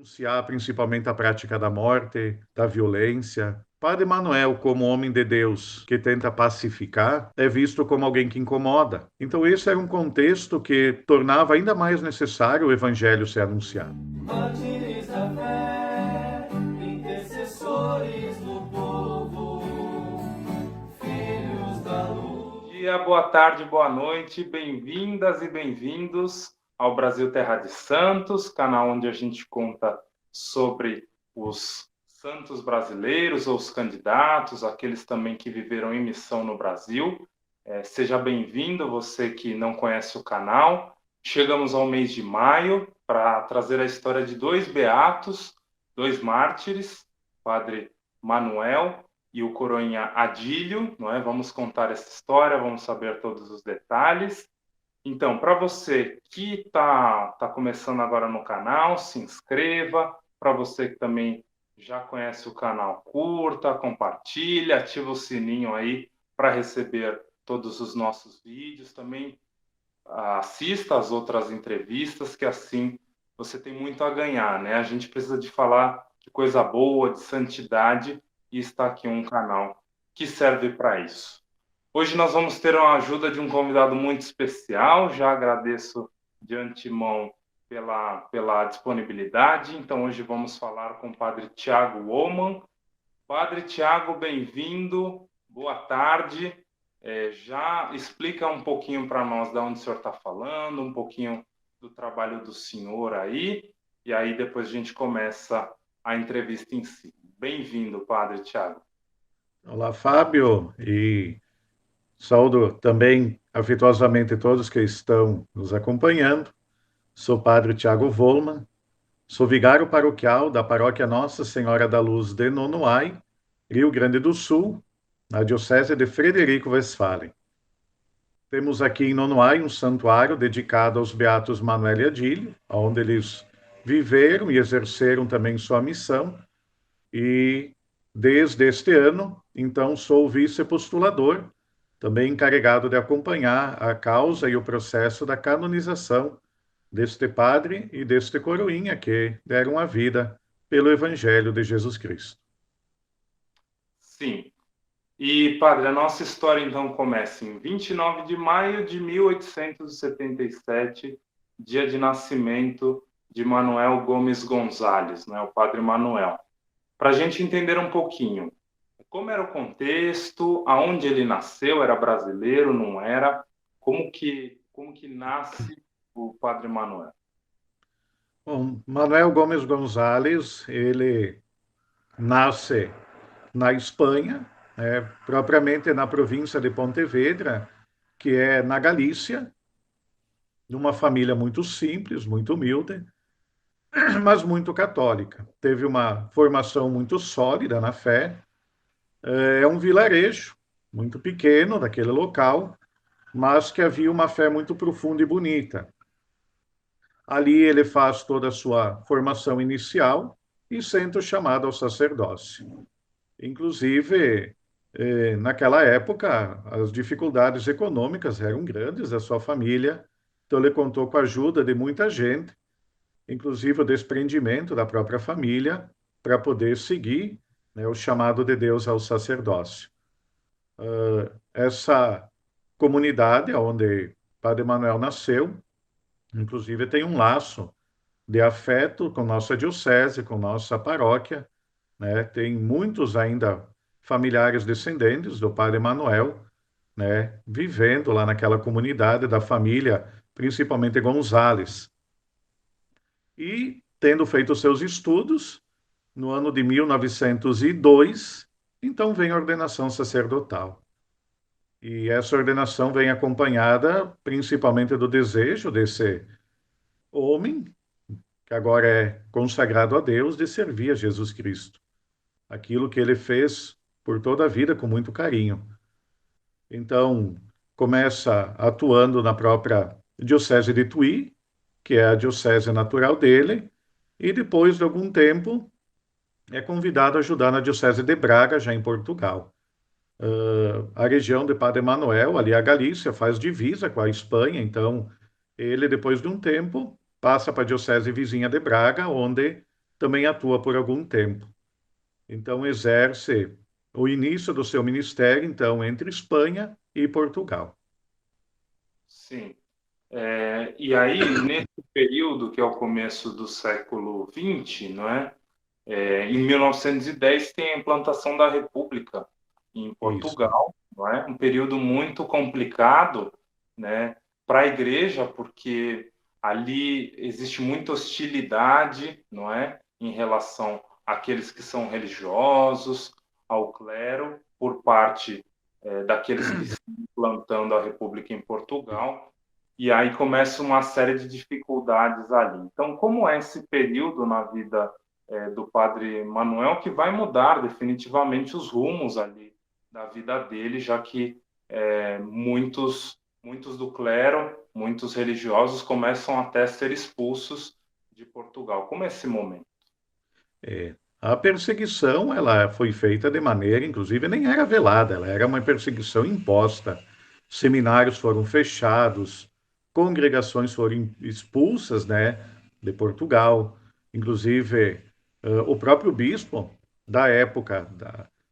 Denunciar principalmente a prática da morte, da violência. Padre Manuel, como homem de Deus que tenta pacificar, é visto como alguém que incomoda. Então, esse era um contexto que tornava ainda mais necessário o evangelho ser anunciado. Mártires da fé, intercessores do povo, filhos da luz. Bom dia, boa tarde, boa noite, bem-vindas e bem-vindos ao Brasil Terra de Santos, canal onde a gente conta sobre os santos brasileiros ou os candidatos, aqueles também que viveram em missão no Brasil. Seja bem-vindo, você que não conhece o canal. Chegamos ao mês de maio para trazer a história de dois beatos, dois mártires, Padre Manuel e o coroinha Adílio, não é? Vamos contar essa história, vamos saber todos os detalhes. Então, para você que está começando agora no canal, se inscreva. Para você que também já conhece o canal, curta, compartilha, ativa o sininho aí para receber todos os nossos vídeos. Também assista às outras entrevistas, que assim você tem muito a ganhar, né? A gente precisa de falar de coisa boa, de santidade, e está aqui um canal que serve para isso. Hoje nós vamos ter a ajuda de um convidado muito especial. Já agradeço de antemão pela disponibilidade. Então, hoje vamos falar com o Padre Tiago Woman. Padre Tiago, bem-vindo. Boa tarde. Já explica um pouquinho para nós de onde o senhor está falando, um pouquinho do trabalho do senhor aí, e aí depois a gente começa a entrevista em si. Bem-vindo, Padre Tiago. Olá, Fábio, e saúdo também afetuosamente todos que estão nos acompanhando. Sou Padre Tiago Volman, sou vigário paroquial da paróquia Nossa Senhora da Luz de Nonoai, Rio Grande do Sul, na Diocese de Frederico Westphalen. Temos aqui em Nonoai um santuário dedicado aos Beatos Manuel e Adílio, onde eles viveram e exerceram também sua missão. E desde este ano, então, sou vice-postulador, também encarregado de acompanhar a causa e o processo da canonização deste padre e deste coroinha que deram a vida pelo Evangelho de Jesus Cristo. Sim. E, padre, a nossa história então começa em 29 de maio de 1877, dia de nascimento de Manuel Gomes Gonzalez, né, o padre Manuel. Para a gente entender um pouquinho, como era o contexto, aonde ele nasceu, era brasileiro, não era? Como que nasce o padre Manuel? Bom, Manuel Gomes Gonzalez, ele nasce na Espanha, propriamente na província de Pontevedra, que é na Galícia, numa família muito simples, muito humilde, mas muito católica. Teve uma formação muito sólida na fé. É um vilarejo muito pequeno daquele local, mas que havia uma fé muito profunda e bonita. Ali ele faz toda a sua formação inicial e sente o chamado ao sacerdócio. Inclusive, naquela época, as dificuldades econômicas eram grandes da sua família, então ele contou com a ajuda de muita gente, inclusive o desprendimento da própria família, para poder seguir, né, o chamado de Deus ao sacerdócio. Essa comunidade onde Padre Manuel nasceu, inclusive tem um laço de afeto com nossa diocese, com nossa paróquia, né? Tem muitos ainda familiares descendentes do Padre Manuel, né, vivendo lá naquela comunidade da família, principalmente Gonzales. E, tendo feito seus estudos, no ano de 1902, então vem a ordenação sacerdotal. E essa ordenação vem acompanhada principalmente do desejo desse homem, que agora é consagrado a Deus, de servir a Jesus Cristo. Aquilo que ele fez por toda a vida com muito carinho. Então, começa atuando na própria Diocese de Tui, que é a diocese natural dele, e depois de algum tempo é convidado a ajudar na Diocese de Braga, já em Portugal. A região de Padre Manuel, ali a Galícia, faz divisa com a Espanha, então ele, depois de um tempo, passa para a Diocese vizinha de Braga, onde também atua por algum tempo. Então, exerce o início do seu ministério, então, entre Espanha e Portugal. Sim. E aí, nesse período, que é o começo do século XX, não é? Em 1910 tem a implantação da República em Isso. Portugal, não é? Um período muito complicado, né, para a igreja, porque ali existe muita hostilidade, não é, em relação àqueles que são religiosos, ao clero, por parte daqueles que estão implantando a República em Portugal. E aí começa uma série de dificuldades ali. Então, como é esse período na vida do padre Manuel que vai mudar definitivamente os rumos ali da vida dele, já que muitos do clero, muitos religiosos começam até a ser expulsos de Portugal. Como é esse momento? É. A perseguição, ela foi feita de maneira, inclusive, nem era velada, ela era uma perseguição imposta. Seminários foram fechados, congregações foram expulsas, né, de Portugal. Inclusive, o próprio bispo da época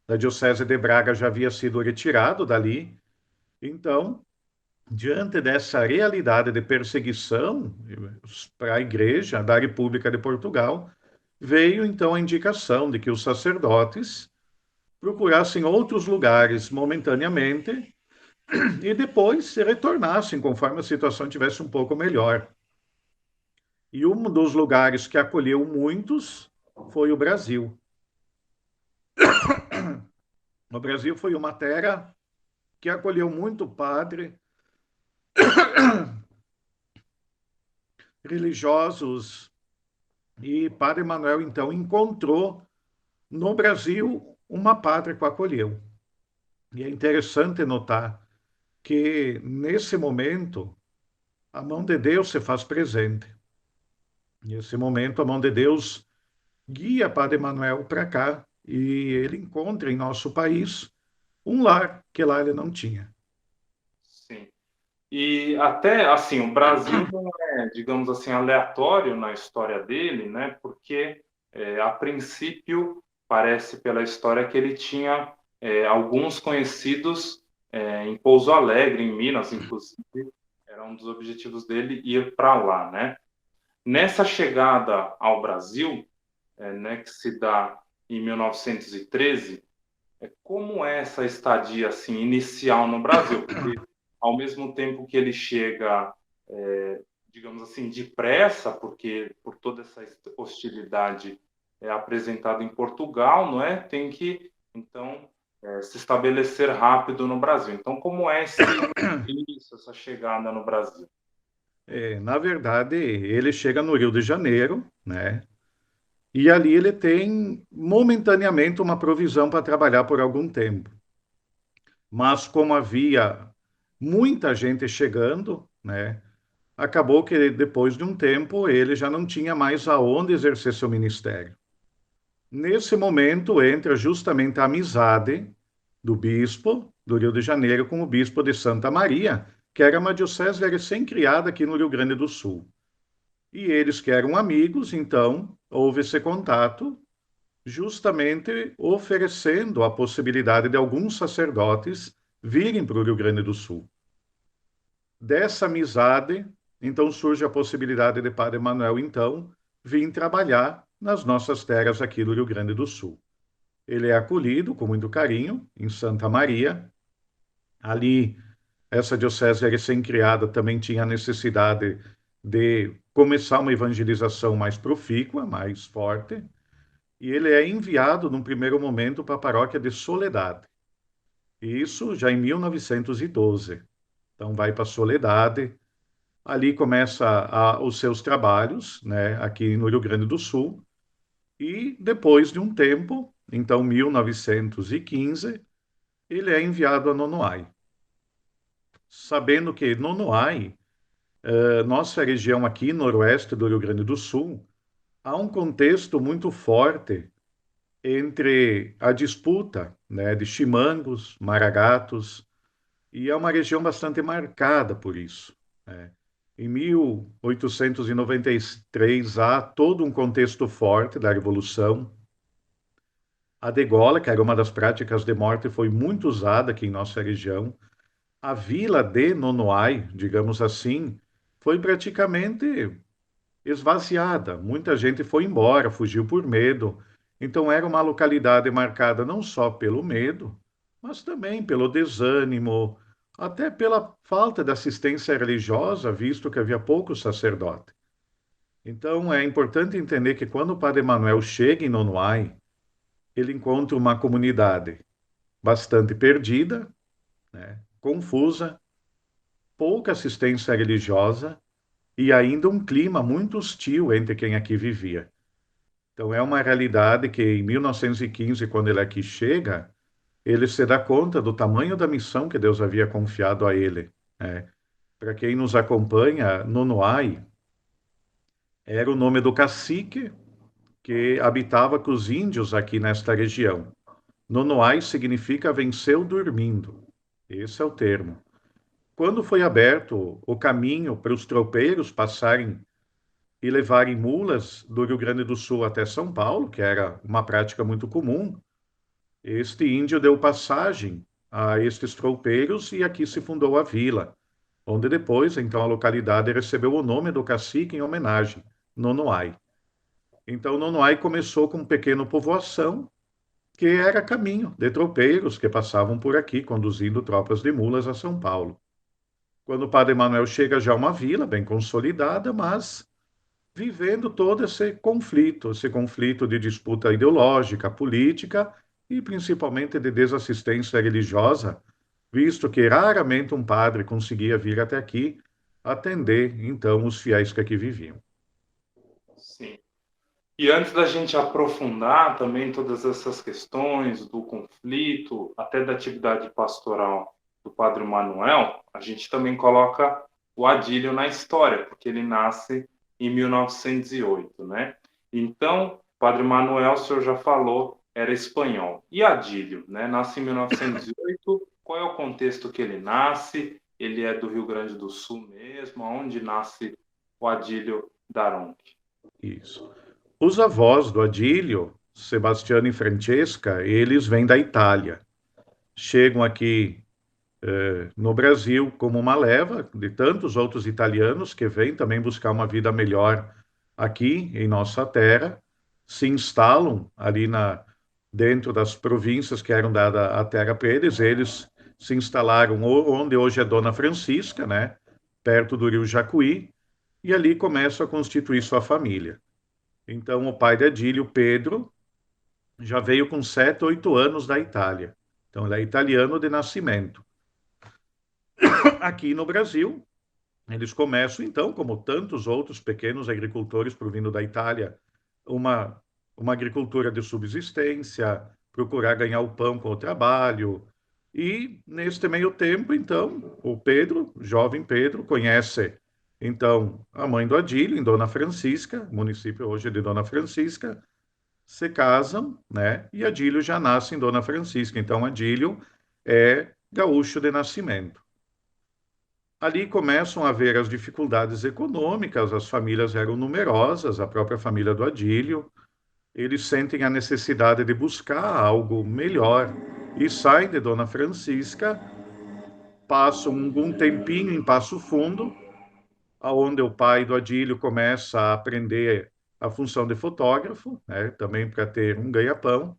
da Diocese de Braga já havia sido retirado dali. Então, diante dessa realidade de perseguição para a Igreja da República de Portugal, veio então a indicação de que os sacerdotes procurassem outros lugares momentaneamente e depois se retornassem conforme a situação tivesse um pouco melhor. E um dos lugares que acolheu muitos foi o Brasil. O Brasil foi uma terra que acolheu muito padre, religiosos, e Padre Manuel então encontrou no Brasil uma pátria que o acolheu. E é interessante notar que nesse momento a mão de Deus se faz presente. Nesse momento a mão de Deus guia Padre Manuel para cá e ele encontra em nosso país um lar que lá ele não tinha. Sim. E até assim, o Brasil não é, digamos assim, aleatório na história dele, né? Porque a princípio parece pela história que ele tinha alguns conhecidos em Pouso Alegre, em Minas, inclusive, era um dos objetivos dele ir para lá, né? Nessa chegada ao Brasil, né, que se dá em 1913, como é essa estadia assim inicial no Brasil? Porque ao mesmo tempo que ele chega, digamos assim, depressa, porque por toda essa hostilidade apresentada em Portugal, não é? Tem que então se estabelecer rápido no Brasil. Então, como é esse início, essa chegada no Brasil? Na verdade, ele chega no Rio de Janeiro, né? E ali ele tem momentaneamente uma provisão para trabalhar por algum tempo. Mas como havia muita gente chegando, né? Acabou que depois de um tempo ele já não tinha mais aonde exercer seu ministério. Nesse momento entra justamente a amizade do bispo do Rio de Janeiro com o bispo de Santa Maria, que era uma diocese recém-criada aqui no Rio Grande do Sul. E eles que eram amigos, então houve esse contato, justamente oferecendo a possibilidade de alguns sacerdotes virem para o Rio Grande do Sul. Dessa amizade, então surge a possibilidade de Padre Manuel, então, vir trabalhar nas nossas terras aqui do Rio Grande do Sul. Ele é acolhido com muito carinho em Santa Maria. Ali, essa diocese recém-criada também tinha a necessidade de começar uma evangelização mais profícua, mais forte, e ele é enviado, num primeiro momento, para a paróquia de Soledade. Isso já em 1912. Então, vai para Soledade. Ali começa os seus trabalhos, né, aqui no Rio Grande do Sul, e depois de um tempo, então 1915, ele é enviado a Nonoai. Sabendo que Nonoai, nossa região aqui, noroeste do Rio Grande do Sul, há um contexto muito forte entre a disputa, né, de chimangos, maragatos, e é uma região bastante marcada por isso, né? Em 1893 há todo um contexto forte da Revolução. A degola, que era uma das práticas de morte, foi muito usada aqui em nossa região. A vila de Nonoai, digamos assim, foi praticamente esvaziada. Muita gente foi embora, fugiu por medo. Então era uma localidade marcada não só pelo medo, mas também pelo desânimo, até pela falta de assistência religiosa, visto que havia pouco sacerdote. Então é importante entender que quando o Padre Manuel chega em Nonoai, ele encontra uma comunidade bastante perdida, né, confusa, pouca assistência religiosa e ainda um clima muito hostil entre quem aqui vivia. Então, é uma realidade que em 1915, quando ele aqui chega, ele se dá conta do tamanho da missão que Deus havia confiado a ele, né? Para quem nos acompanha, Nonoai era o nome do cacique que habitava com os índios aqui nesta região. Nonoai significa venceu dormindo. Esse é o termo. Quando foi aberto o caminho para os tropeiros passarem e levarem mulas do Rio Grande do Sul até São Paulo, que era uma prática muito comum, este índio deu passagem a estes tropeiros e aqui se fundou a vila, onde depois, então, a localidade recebeu o nome do cacique em homenagem, Nonoai. Então, Nonoai começou com uma pequena povoação, que era caminho de tropeiros que passavam por aqui, conduzindo tropas de mulas a São Paulo. Quando o Padre Manuel chega já a uma vila bem consolidada, mas vivendo todo esse conflito de disputa ideológica, política e principalmente de desassistência religiosa, visto que raramente um padre conseguia vir até aqui atender, então, os fiéis que aqui viviam. Sim. E antes da gente aprofundar também todas essas questões do conflito, até da atividade pastoral do Padre Manuel, a gente também coloca o Adílio na história, porque ele nasce em 1908, né? Então, Padre Manuel, o senhor já falou, era espanhol. E Adílio, né? Nasce em 1908. Qual é o contexto que ele nasce? Ele é do Rio Grande do Sul mesmo? Onde nasce o Adílio Daronc? Isso. Os avós do Adílio, Sebastiano e Francesca, eles vêm da Itália. Chegam aqui no Brasil como uma leva de tantos outros italianos que vêm também buscar uma vida melhor aqui em nossa terra, se instalam ali dentro das províncias que eram dadas à terra para eles. Eles se instalaram onde hoje é Dona Francisca, né, perto do rio Jacuí, e ali começam a constituir sua família. Então, o pai de Adílio, Pedro, já veio com 7, 8 anos da Itália. Então, ele é italiano de nascimento. Aqui no Brasil, eles começam, então, como tantos outros pequenos agricultores provindo da Itália, uma, uma agricultura de subsistência, procurar ganhar o pão com o trabalho. E, neste meio tempo, então, o Pedro, jovem Pedro, conhece, então, a mãe do Adílio, em Dona Francisca, município hoje de Dona Francisca, se casam, né? E Adílio já nasce em Dona Francisca. Então, Adílio é gaúcho de nascimento. Ali começam a haver as dificuldades econômicas, as famílias eram numerosas, a própria família do Adílio, eles sentem a necessidade de buscar algo melhor e saem de Dona Francisca, passam um tempinho em Passo Fundo, aonde o pai do Adílio começa a aprender a função de fotógrafo, né, também para ter um ganha-pão,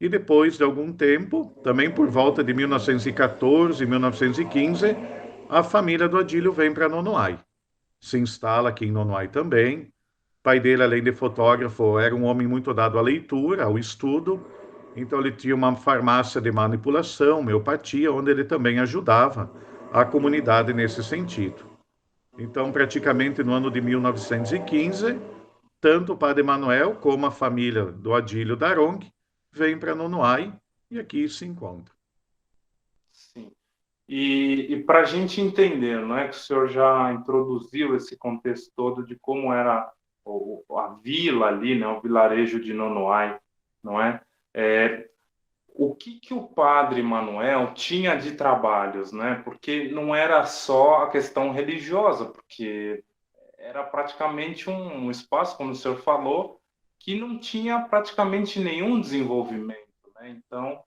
e depois de algum tempo, também por volta de 1914, 1915, a família do Adílio vem para Nonoai. Se instala aqui em Nonoai também. O pai dele, além de fotógrafo, era um homem muito dado à leitura, ao estudo. Então, ele tinha uma farmácia de manipulação, homeopatia, onde ele também ajudava a comunidade nesse sentido. Então, praticamente no ano de 1915, tanto o padre Manuel como a família do Adílio Daronc vêm para Nonoai e aqui se encontram. Sim. E para a gente entender, não é que o senhor já introduziu esse contexto todo de como era a vila ali, né, o vilarejo de Nonoai, não é? o que que o padre Manuel tinha de trabalhos, né? Porque não era só a questão religiosa, porque era praticamente um espaço, como o senhor falou, que não tinha praticamente nenhum desenvolvimento, né? Então,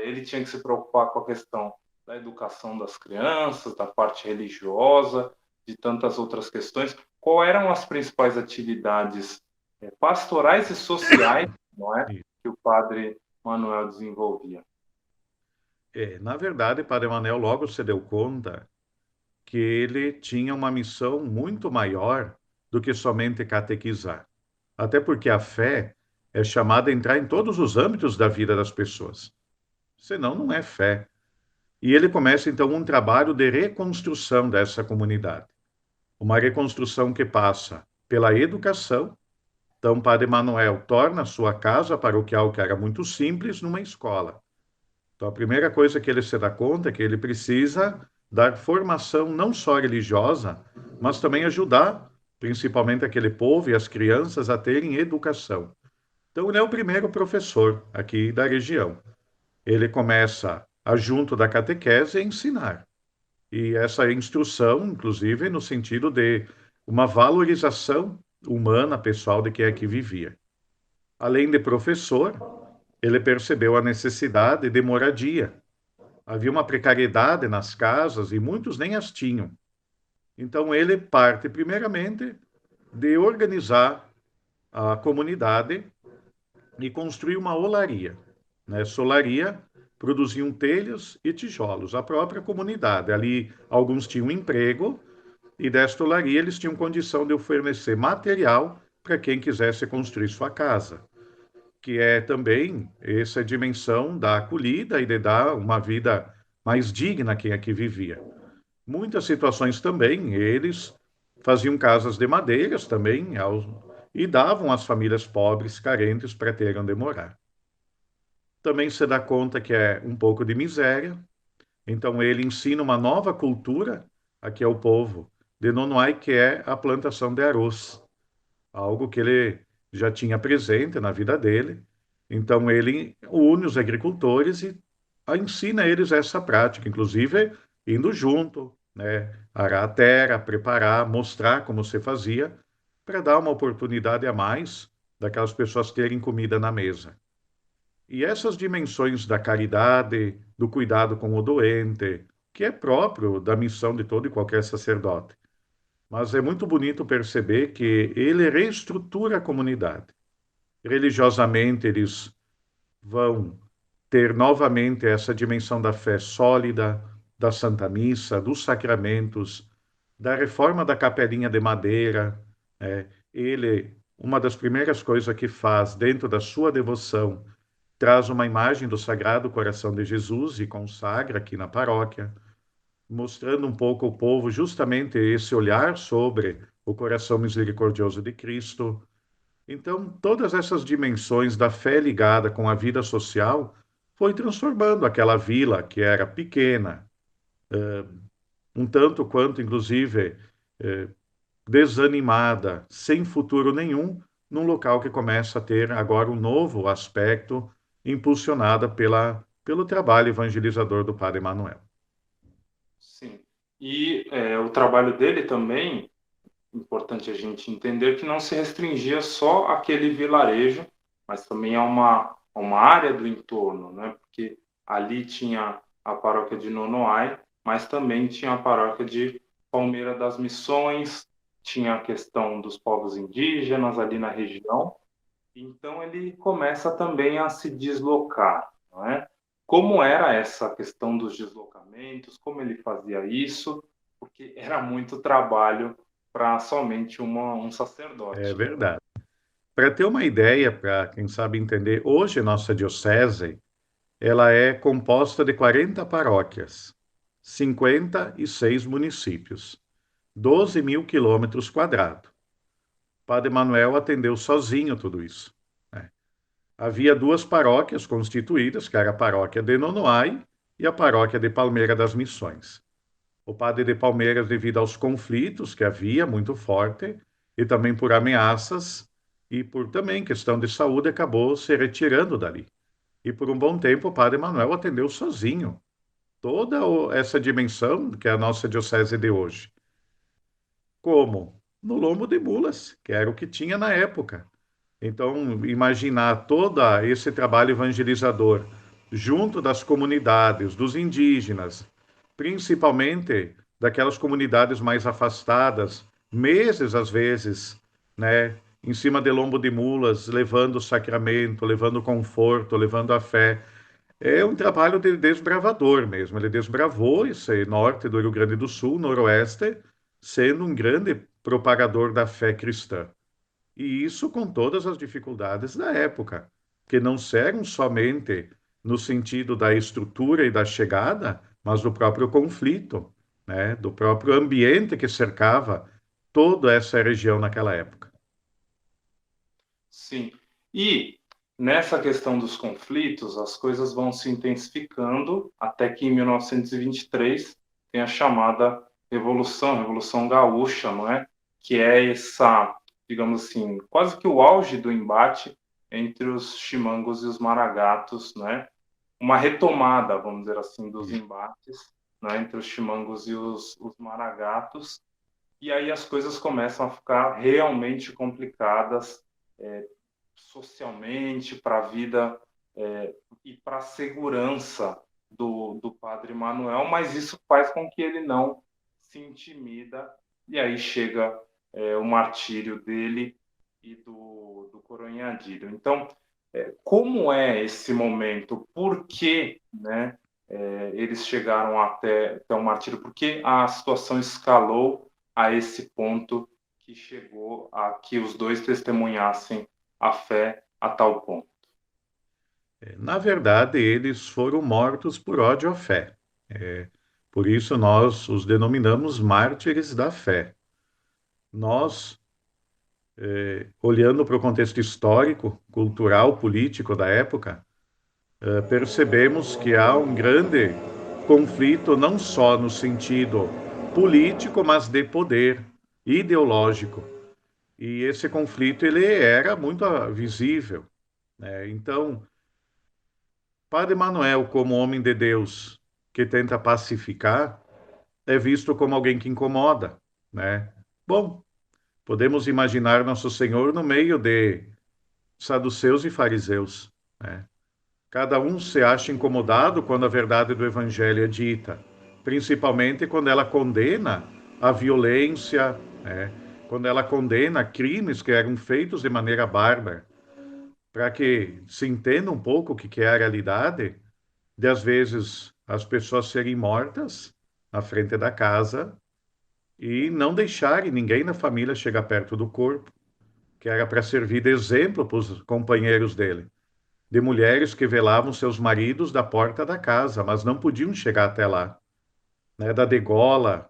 ele tinha que se preocupar com a questão da educação das crianças, da parte religiosa, de tantas outras questões. Quais eram as principais atividades pastorais e sociais, não é, E, que o padre Manuel desenvolvia? na verdade, Padre Manel logo se deu conta que ele tinha uma missão muito maior do que somente catequizar. Até porque a fé é chamada a entrar em todos os âmbitos da vida das pessoas. Senão, não é fé. E ele começa, então, um trabalho de reconstrução dessa comunidade. Uma reconstrução que passa pela educação. Então, Padre Manuel torna a sua casa paroquial, que era muito simples, numa escola. Então, a primeira coisa que ele se dá conta é que ele precisa dar formação não só religiosa, mas também ajudar, principalmente aquele povo e as crianças, a terem educação. Então, ele é o primeiro professor aqui da região. Ele começa, junto da catequese, a ensinar. E essa instrução, inclusive, no sentido de uma valorização humana, pessoal, de quem aqui vivia. Além de professor, ele percebeu a necessidade de moradia. Havia uma precariedade nas casas e muitos nem as tinham. Então, ele parte, primeiramente, de organizar a comunidade e construir uma olaria. Nessa olaria, produziam telhas e tijolos, a própria comunidade. Ali, alguns tinham emprego e desta olaria eles tinham condição de fornecer material para quem quisesse construir sua casa, que é também essa dimensão da acolhida e de dar uma vida mais digna a quem aqui vivia. Muitas situações também, eles faziam casas de madeiras também e davam às famílias pobres, carentes, para terem onde morar. Também se dá conta que é um pouco de miséria, então ele ensina uma nova cultura aqui ao povo de Nonoai, que é a plantação de arroz, algo que ele já tinha presente na vida dele. Então ele une os agricultores e ensina eles essa prática, inclusive indo junto, né, arar a terra, preparar, mostrar como se fazia, para dar uma oportunidade a mais daquelas pessoas terem comida na mesa. E essas dimensões da caridade, do cuidado com o doente, que é próprio da missão de todo e qualquer sacerdote. Mas é muito bonito perceber que ele reestrutura a comunidade. Religiosamente, eles vão ter novamente essa dimensão da fé sólida, da Santa Missa, dos sacramentos, da reforma da capelinha de madeira. Ele, uma das primeiras coisas que faz dentro da sua devoção, traz uma imagem do Sagrado Coração de Jesus e consagra aqui na paróquia, mostrando um pouco ao povo justamente esse olhar sobre o coração misericordioso de Cristo. Então, todas essas dimensões da fé ligada com a vida social foi transformando aquela vila que era pequena, um tanto quanto, inclusive, eh, desanimada, sem futuro nenhum, num local que começa a ter agora um novo aspecto, impulsionada pelo trabalho evangelizador do Padre Manuel. Sim. E o trabalho dele também, importante a gente entender que não se restringia só àquele vilarejo, mas também a uma área do entorno, né? Porque ali tinha a paróquia de Nonoai, mas também tinha a paróquia de Palmeira das Missões, tinha a questão dos povos indígenas ali na região. Então ele começa também a se deslocar, não é? Como era essa questão dos deslocamentos, como ele fazia isso, porque era muito trabalho para somente um É sacerdote. verdade. Para ter uma ideia, para quem sabe entender, hoje nossa diocese, ela é composta de 40 paróquias, 56 municípios, 12 mil quilômetros quadrados. Padre Manuel atendeu sozinho tudo isso, né? Havia duas paróquias constituídas, que era a paróquia de Nonoai e a paróquia de Palmeira das Missões. O padre de Palmeiras, devido aos conflitos que havia muito forte, e também por ameaças, e por também questão de saúde, acabou se retirando dali. E por um bom tempo o Padre Manuel atendeu sozinho toda essa dimensão que é a nossa diocese de hoje. Como? No lombo de mulas, que era o que tinha na época. Então, imaginar todo esse trabalho evangelizador junto das comunidades, dos indígenas, principalmente daquelas comunidades mais afastadas, meses às vezes, né, em cima de lombo de mulas, levando o sacramento, levando conforto, levando a fé. É um trabalho de desbravador mesmo. Ele desbravou esse norte do Rio Grande do Sul, noroeste, sendo um grande propagador da fé cristã. E isso com todas as dificuldades da época, que não eram somente no sentido da estrutura e da chegada, mas do próprio conflito, né? Do próprio ambiente que cercava toda essa região naquela época. Sim. E nessa questão dos conflitos, as coisas vão se intensificando até que em 1923 tem a chamada Revolução Gaúcha, não é? Que é essa, digamos assim, quase que o auge do embate entre os chimangos e os maragatos, né? Uma retomada, vamos dizer assim, dos embates, né, entre os chimangos e os maragatos. E aí as coisas começam a ficar realmente complicadas, socialmente, para a vida, e para a segurança do padre Manuel, mas isso faz com que ele não se intimida, e aí chega o martírio dele e do Coronhadilho. Então, como é esse momento? Por que, né, eles chegaram até o martírio? Por que a situação escalou a esse ponto que chegou a que os dois testemunhassem a fé a tal ponto? Na verdade, eles foram mortos por ódio à fé. Por isso nós os denominamos mártires da fé. Nós, olhando para o contexto histórico, cultural, político da época, percebemos que há um grande conflito, não só no sentido político, mas de poder ideológico. E esse conflito ele era muito visível, né? Então, Padre Manuel, como homem de Deus que tenta pacificar, é visto como alguém que incomoda, né? Bom, podemos imaginar Nosso Senhor no meio de saduceus e fariseus, né? Cada um se acha incomodado quando a verdade do Evangelho é dita, principalmente quando ela condena a violência, né? Quando ela condena crimes que eram feitos de maneira bárbara, para que se entenda um pouco o que é a realidade de, às vezes, as pessoas serem mortas na frente da casa e não deixarem ninguém na família chegar perto do corpo, que era para servir de exemplo para os companheiros dele, de mulheres que velavam seus maridos da porta da casa, mas não podiam chegar até lá, né? Da degola,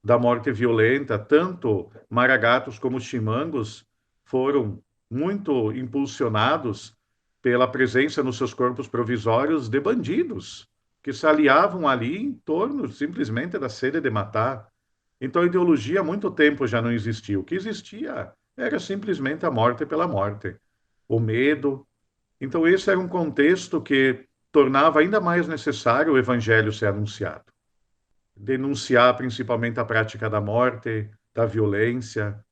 da morte violenta, tanto maragatos como chimangos foram muito impulsionados pela presença nos seus corpos provisórios de bandidos, que se aliavam ali em torno simplesmente da sede de matar. Então a ideologia há muito tempo já não existia. O que existia era simplesmente a morte pela morte, o medo. Então esse era um contexto que tornava ainda mais necessário o evangelho ser anunciado, denunciar principalmente a prática da morte, da violência.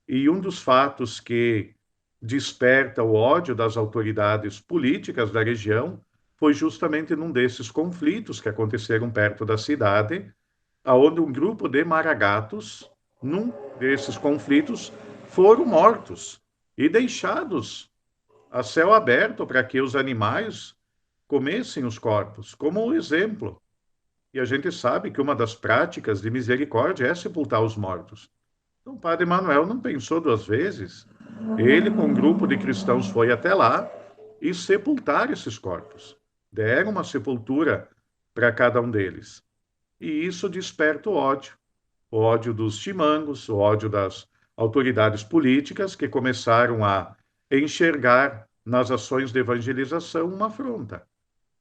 E um dos fatos que desperta o ódio das autoridades políticas da região foi justamente num desses conflitos que aconteceram perto da cidade, aonde um grupo de maragatos, num desses conflitos, foram mortos e deixados a céu aberto para que os animais comessem os corpos, como exemplo. E a gente sabe que uma das práticas de misericórdia é sepultar os mortos. Então, o padre Manuel não pensou duas vezes. Ele, com um grupo de cristãos, foi até lá e sepultar esses corpos. Deram uma sepultura para cada um deles. E isso desperta o ódio dos chimangos, o ódio das autoridades políticas que começaram a enxergar nas ações de evangelização uma afronta,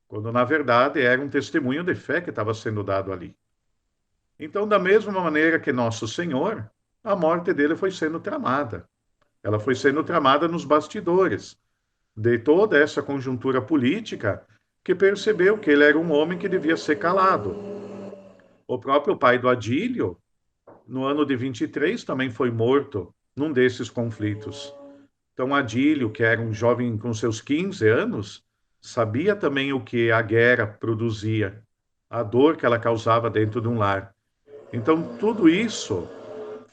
quando na verdade era um testemunho de fé que estava sendo dado ali. Então, da mesma maneira que Nosso Senhor, a morte dele foi sendo tramada. Ela foi sendo tramada nos bastidores. de toda essa conjuntura política, que percebeu que ele era um homem que devia ser calado. O próprio pai do Adílio, no ano de 23, também foi morto num desses conflitos. Então, Adílio, que era um jovem com seus 15 anos, sabia também o que a guerra produzia, a dor que ela causava dentro de um lar. Então, tudo isso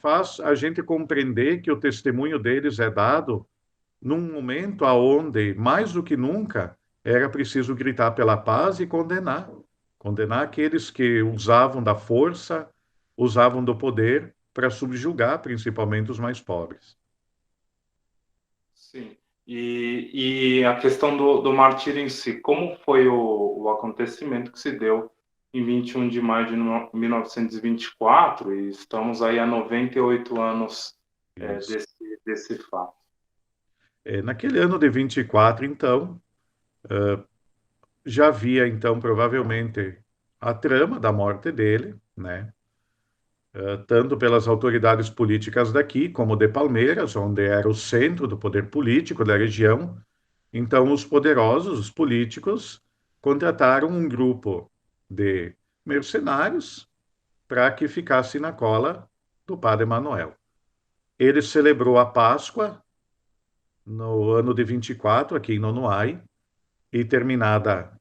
faz a gente compreender que o testemunho deles é dado num momento aonde, mais do que nunca, era preciso gritar pela paz e condenar aqueles que usavam da força, usavam do poder para subjugar principalmente os mais pobres. Sim. E a questão do martírio em si, como foi o acontecimento que se deu em 21 de maio de 1924, e estamos aí há 98 anos Isso. desse fato. Naquele ano de 24, então, já havia, então, provavelmente a trama da morte dele, né? Tanto pelas autoridades políticas daqui, como de Palmeiras, onde era o centro do poder político da região. Então, os poderosos, os políticos, contrataram um grupo de mercenários para que ficasse na cola do padre Manuel. Ele celebrou a Páscoa no ano de 24, aqui em Nonoai, e terminada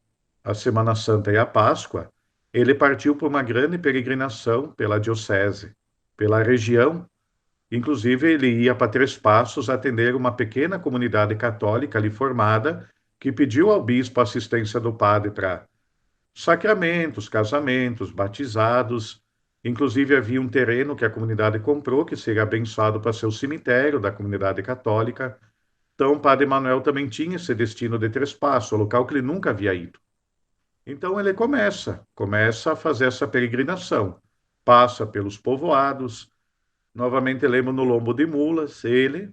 a Semana Santa e a Páscoa, ele partiu por uma grande peregrinação pela diocese, pela região. Inclusive, ele ia para Três Passos atender uma pequena comunidade católica ali formada, que pediu ao bispo a assistência do padre para sacramentos, casamentos, batizados. Inclusive, havia um terreno que a comunidade comprou, que seria abençoado para ser o cemitério da comunidade católica. Então, o padre Manuel também tinha esse destino de Três Passos, o local que ele nunca havia ido. Então, ele começa a fazer essa peregrinação. Passa pelos povoados, novamente lembro no lombo de mulas, ele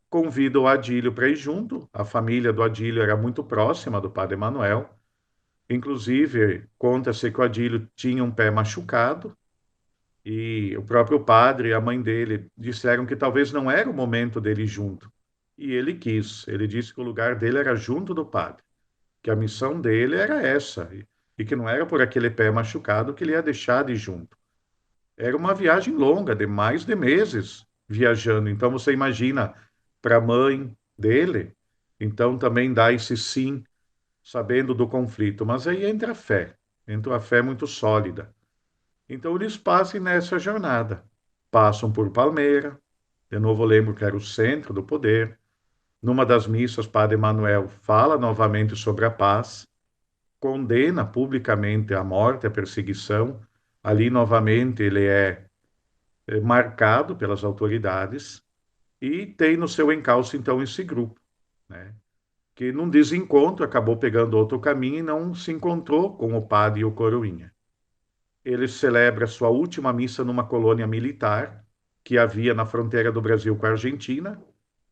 convida o Adílio para ir junto. A família do Adílio era muito próxima do padre Manuel. Inclusive, conta-se que o Adílio tinha um pé machucado e o próprio padre e a mãe dele disseram que talvez não era o momento dele ir junto. E ele quis. Ele disse que o lugar dele era junto do padre, que a missão dele era essa e que não era por aquele pé machucado que ele ia deixar de ir junto. Era uma viagem longa, de mais de meses viajando. Então você imagina para a mãe dele, então também dá esse sim, sabendo do conflito. Mas aí entra a fé muito sólida. Então eles passam nessa jornada. Passam por Palmeira, de novo lembro que era o centro do poder. Numa das missas, Padre Manuel fala novamente sobre a paz, condena publicamente a morte, a perseguição. Ali novamente ele é marcado pelas autoridades e tem no seu encalço, então, esse grupo, né? Que num desencontro acabou pegando outro caminho e não se encontrou com o padre e o coroinha. Ele celebra sua última missa numa colônia militar que havia na fronteira do Brasil com a Argentina,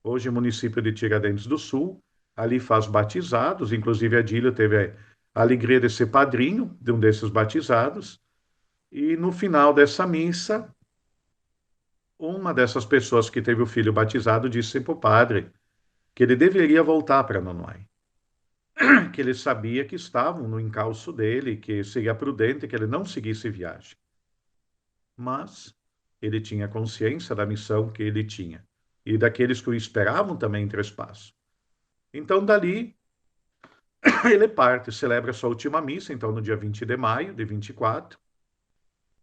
hoje município de Tiradentes do Sul. Ali faz batizados, inclusive Adílio teve a alegria de ser padrinho de um desses batizados. E no final dessa missa, uma dessas pessoas que teve o filho batizado disse para o padre que ele deveria voltar para Nonoai, que ele sabia que estavam no encalço dele, que seria prudente que ele não seguisse viagem. Mas ele tinha consciência da missão que ele tinha e daqueles que o esperavam também em Três Passos. Então, dali, ele parte, celebra sua última missa, então no dia 20 de maio de 24,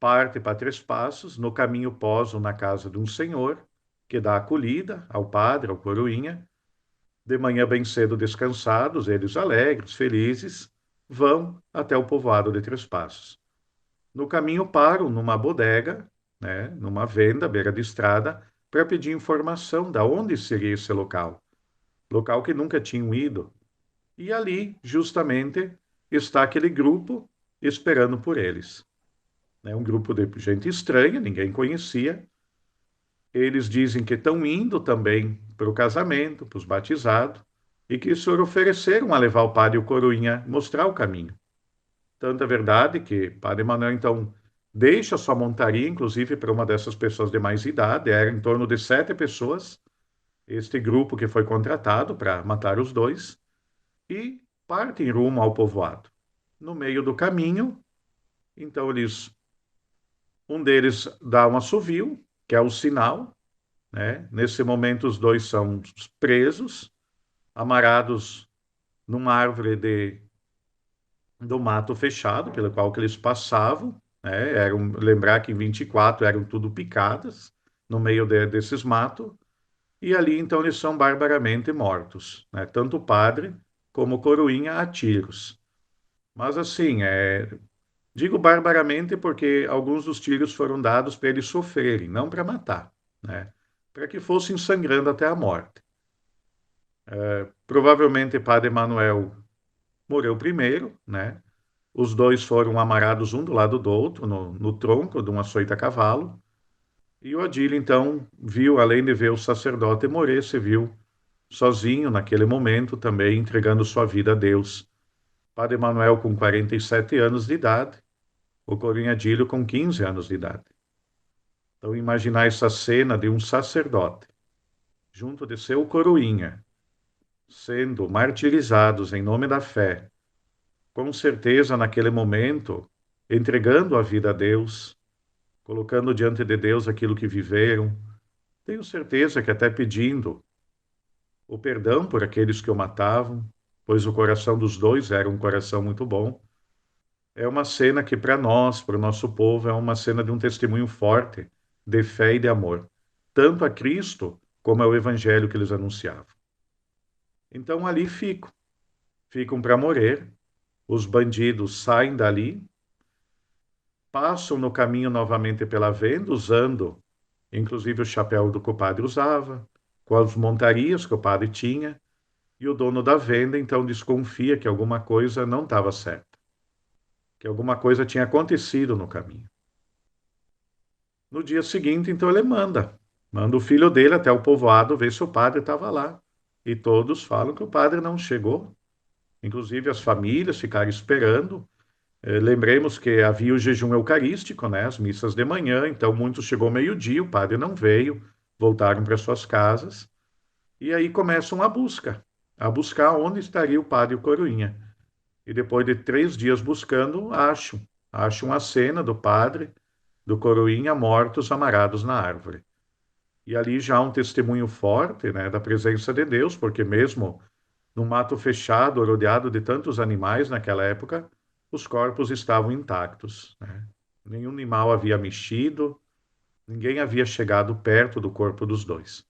parte para Três Passos, no caminho posa na casa de um senhor, que dá acolhida ao padre, ao coroinha. De manhã bem cedo descansados, eles alegres, felizes, vão até o povoado de Três Passos. No caminho param numa bodega, né, numa venda à beira de estrada, para pedir informação de onde seria esse local que nunca tinham ido. E ali, justamente, está aquele grupo esperando por eles. É um grupo de gente estranha, ninguém conhecia. Eles dizem que estão indo também para o casamento, para os batizados, e que se ofereceram a levar o padre e o coroinha mostrar o caminho. Tanta verdade que Padre Manuel, então, deixa sua montaria, inclusive para uma dessas pessoas de mais idade, era em torno de 7 pessoas, este grupo que foi contratado para matar os dois e partem rumo ao povoado. No meio do caminho, então um deles dá um assovio, que é o sinal, né? Nesse momento os dois são presos, amarrados numa árvore do mato fechado, pelo qual que eles passavam, né? Lembrar que em 24 eram tudo picadas no meio desses matos, e ali então eles são barbaramente mortos, né? Tanto o padre como o coroinha a tiros. Mas assim, digo barbaramente porque alguns dos tiros foram dados para eles sofrerem, não para matar, né? Para que fossem sangrando até a morte. Provavelmente Padre Manuel morreu primeiro, né? Os dois foram amarrados um do lado do outro, no tronco de um açoite a cavalo. E o Adílio, então, viu, além de ver o sacerdote morrer, se viu sozinho naquele momento, também entregando sua vida a Deus. Padre Manuel com 47 anos de idade, o Coroinha Adílio com 15 anos de idade. Então, imaginar essa cena de um sacerdote, junto de seu coroinha, sendo martirizados em nome da fé, com certeza naquele momento, entregando a vida a Deus, colocando diante de Deus aquilo que viveram, tenho certeza que até pedindo o perdão por aqueles que o matavam, pois o coração dos dois era um coração muito bom. É uma cena que, para nós, para o nosso povo, é uma cena de um testemunho forte de fé e de amor, tanto a Cristo como ao Evangelho que eles anunciavam. Então ali ficam para morrer, os bandidos saem dali, passam no caminho novamente pela venda, usando inclusive o chapéu do que o padre usava, com as montarias que o padre tinha, e o dono da venda então desconfia que alguma coisa não estava certa, que alguma coisa tinha acontecido no caminho. No dia seguinte, então, ele manda o filho dele até o povoado ver se o padre estava lá. E todos falam que o padre não chegou. Inclusive as famílias ficaram esperando. Lembremos que havia o jejum eucarístico, né, as missas de manhã, então muitos chegou meio-dia, o padre não veio, voltaram para suas casas. E aí começam a buscar onde estaria o padre e o coroinha. E depois de 3 dias buscando, acham a cena do padre, do coroinha mortos amarrados na árvore. E ali já há um testemunho forte, né, da presença de Deus, porque mesmo no mato fechado, rodeado de tantos animais naquela época, os corpos estavam intactos, né? Nenhum animal havia mexido, ninguém havia chegado perto do corpo dos dois.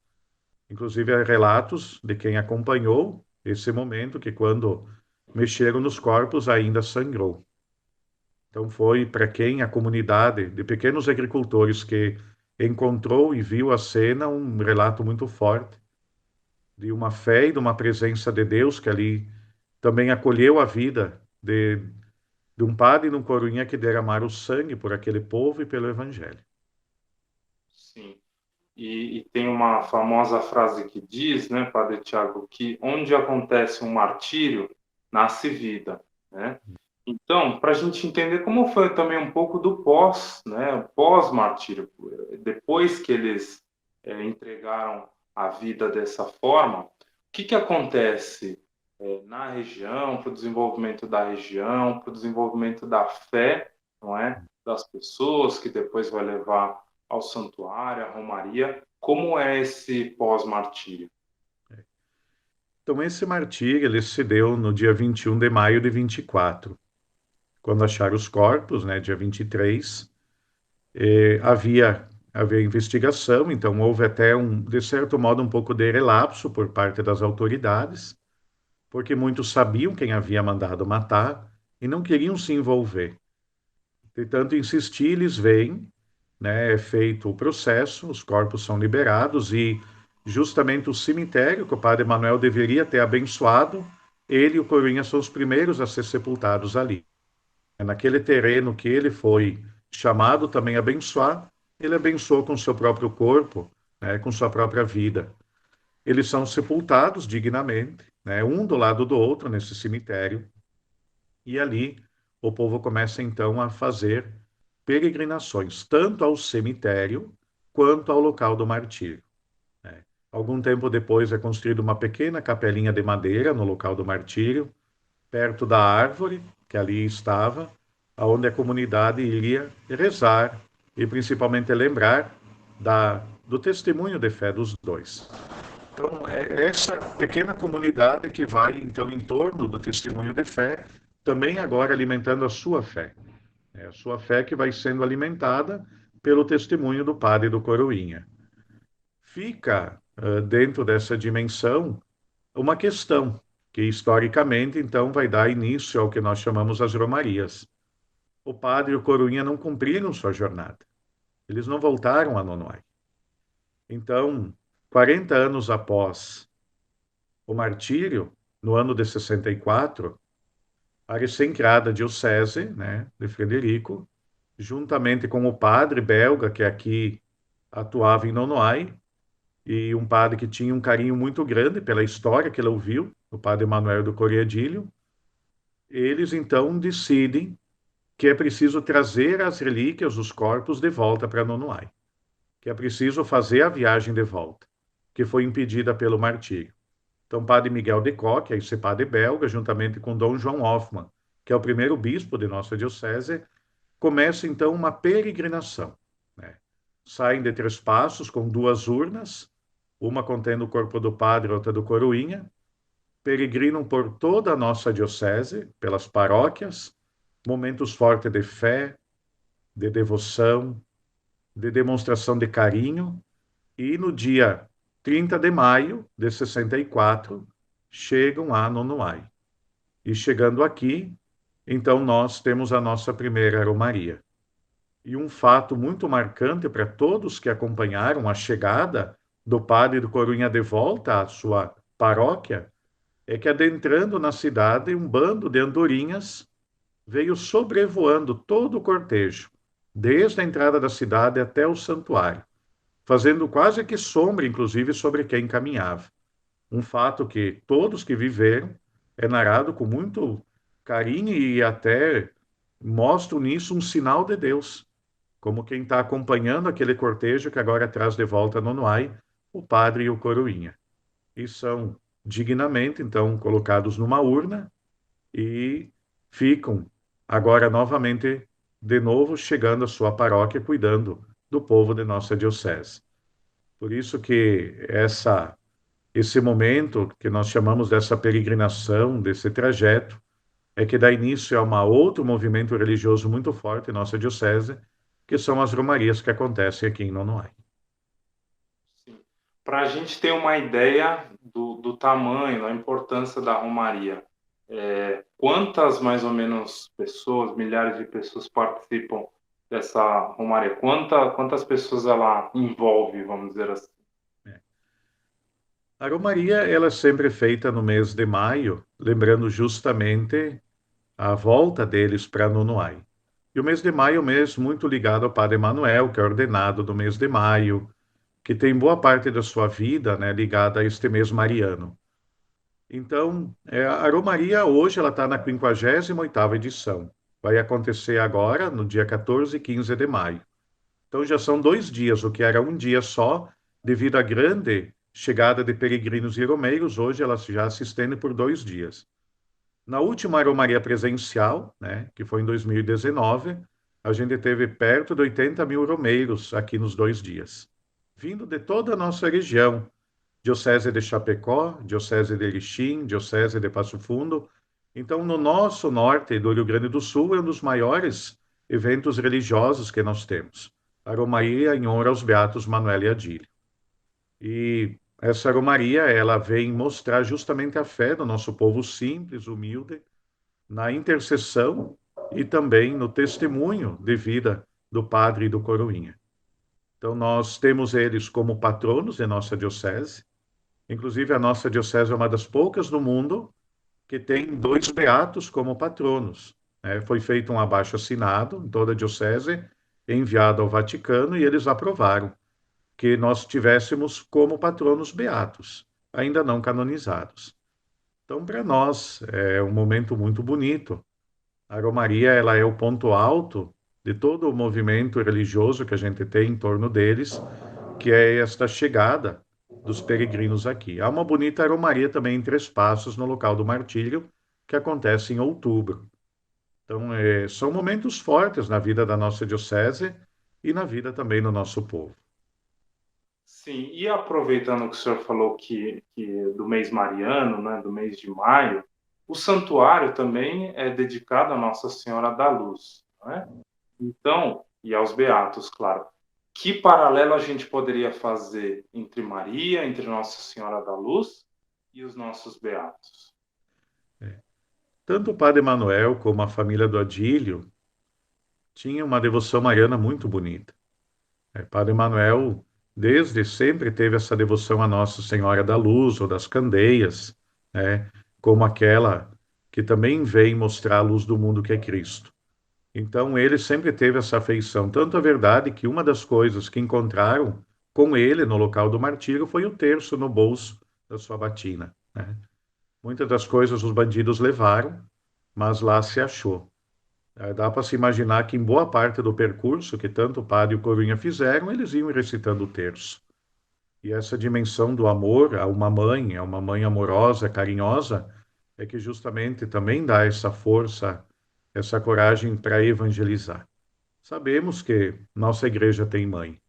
Inclusive, há relatos de quem acompanhou esse momento, que quando mexeram nos corpos ainda sangrou. Então foi para quem a comunidade de pequenos agricultores que encontrou e viu a cena um relato muito forte de uma fé e de uma presença de Deus que ali também acolheu a vida de um padre e de um coroinha que derramaram o sangue por aquele povo e pelo Evangelho. Sim. E tem uma famosa frase que diz, né, Padre Tiago, que onde acontece um martírio, nasce vida, né? Então, para a gente entender como foi também um pouco do pós, né, pós-martírio, depois que eles entregaram a vida dessa forma, o que acontece na região, para o desenvolvimento da região, para o desenvolvimento da fé, não é, das pessoas, que depois vai levar ao santuário, à romaria, como é esse pós-martírio? Então, esse martírio ele se deu no dia 21 de maio de 24, quando acharam os corpos, né, dia 23, havia investigação, então houve até de certo modo, um pouco de relapso por parte das autoridades, porque muitos sabiam quem havia mandado matar e não queriam se envolver. De tanto insistir, eles vêm, né, é feito o processo, os corpos são liberados e justamente o cemitério que o padre Manuel deveria ter abençoado, ele e o coroinha são os primeiros a ser sepultados ali. Naquele terreno que ele foi chamado também a abençoar, ele abençoou com seu próprio corpo, né, com sua própria vida. Eles são sepultados dignamente, né, um do lado do outro nesse cemitério, e ali o povo começa então a fazer peregrinações, tanto ao cemitério quanto ao local do martírio, né? Algum tempo depois é construída uma pequena capelinha de madeira no local do martírio, perto da árvore que ali estava, aonde a comunidade iria rezar e principalmente lembrar do testemunho de fé dos dois. Então, é essa pequena comunidade que vai, então, em torno do testemunho de fé, também agora alimentando a sua fé. É a sua fé que vai sendo alimentada pelo testemunho do padre do Coroinha. Fica, dentro dessa dimensão, uma questão que, historicamente, então, vai dar início ao que nós chamamos as romarias. O padre e o Coroinha não cumpriram sua jornada. Eles não voltaram a Nonoai. Então, 40 anos após o martírio, no ano de 64, a recém-criada diocese, né, de Frederico, juntamente com o padre belga que aqui atuava em Nonoai, e um padre que tinha um carinho muito grande pela história que ele ouviu, o padre Manuel do Correadilho, eles então decidem que é preciso trazer as relíquias, os corpos, de volta para Nonoai, que é preciso fazer a viagem de volta, que foi impedida pelo martírio. Então, padre Miguel de Kock, esse padre belga, juntamente com Dom João Hoffmann, que é o primeiro bispo de nossa diocese, começa então uma peregrinação, né? Saem de Três Passos com duas urnas, uma contendo o corpo do padre, outra do coroinha, peregrinam por toda a nossa diocese, pelas paróquias, momentos fortes de fé, de devoção, de demonstração de carinho, e no dia 30 de maio de 64, chegam a Nonoai. E chegando aqui, então nós temos a nossa primeira romaria. E um fato muito marcante para todos que acompanharam a chegada do padre do Corunha de volta à sua paróquia é que, adentrando na cidade, um bando de andorinhas veio sobrevoando todo o cortejo, desde a entrada da cidade até o santuário, fazendo quase que sombra, inclusive, sobre quem caminhava. Um fato que todos que viveram é narrado com muito carinho e até mostram nisso um sinal de Deus, como quem está acompanhando aquele cortejo que agora traz de volta Nonoai, o padre e o coroinha. E são dignamente, então, colocados numa urna e ficam agora novamente, de novo, chegando à sua paróquia, cuidando do povo de nossa diocese. Por isso que esse momento que nós chamamos dessa peregrinação, desse trajeto, é que dá início a um outro movimento religioso muito forte em nossa diocese, que são as romarias que acontecem aqui em Nonoai. Para a gente ter uma ideia do tamanho, da importância da romaria, quantas mais ou menos pessoas, milhares de pessoas participam dessa romaria? Quantas pessoas ela envolve, vamos dizer assim? A romaria, ela é sempre feita no mês de maio, lembrando justamente a volta deles para Nonoai. E o mês de maio é um mês muito ligado ao Padre Manuel, que é ordenado no mês de maio, que tem boa parte da sua vida, né, ligada a este mês mariano. Então, a Romaria hoje ela está na 58ª edição. Vai acontecer agora, no dia 14 e 15 de maio. Então, já são 2 dias, o que era um dia só, devido à grande chegada de peregrinos e romeiros, hoje ela já se estende por 2 dias. Na última Romaria presencial, né, que foi em 2019, a gente teve perto de 80 mil romeiros aqui nos 2 dias, vindo de toda a nossa região, Diocese de Chapecó, Diocese de Erechim, Diocese de Passo Fundo. Então, no nosso norte do Rio Grande do Sul, é um dos maiores eventos religiosos que nós temos. A Romaria em honra aos Beatos Manuel e Adílio. E essa Romaria, ela vem mostrar justamente a fé do nosso povo simples, humilde, na intercessão e também no testemunho de vida do padre e do coroinha. Então, nós temos eles como patronos de nossa diocese. Inclusive, a nossa diocese é uma das poucas no mundo que tem 2 beatos como patronos, né? Foi feito um abaixo-assinado em toda a diocese, enviado ao Vaticano, e eles aprovaram que nós tivéssemos como patronos beatos, ainda não canonizados. Então, para nós, é um momento muito bonito. A Romaria, ela é o ponto alto de todo o movimento religioso que a gente tem em torno deles, que é esta chegada dos peregrinos aqui. Há uma bonita romaria também em Três Passos, no local do martírio, que acontece em outubro. Então, são momentos fortes na vida da nossa diocese e na vida também do nosso povo. Sim, e aproveitando que o senhor falou que do mês mariano, né, do mês de maio, o santuário também é dedicado a Nossa Senhora da Luz, né? Então, e aos beatos, claro. Que paralelo a gente poderia fazer entre Maria, entre Nossa Senhora da Luz e os nossos beatos? Tanto o padre Manuel como a família do Adílio tinham uma devoção mariana muito bonita. Padre Manuel, desde sempre, teve essa devoção a Nossa Senhora da Luz ou das Candeias, né? Como aquela que também vem mostrar a luz do mundo que é Cristo. Então, ele sempre teve essa afeição. Tanto a verdade que uma das coisas que encontraram com ele no local do martírio foi o terço no bolso da sua batina, né? Muitas das coisas os bandidos levaram, mas lá se achou. Dá para se imaginar que em boa parte do percurso que tanto o padre e o Corunha fizeram, eles iam recitando o terço. E essa dimensão do amor a uma mãe amorosa, carinhosa, é que justamente também dá essa força, essa coragem para evangelizar. Sabemos que nossa igreja tem mãe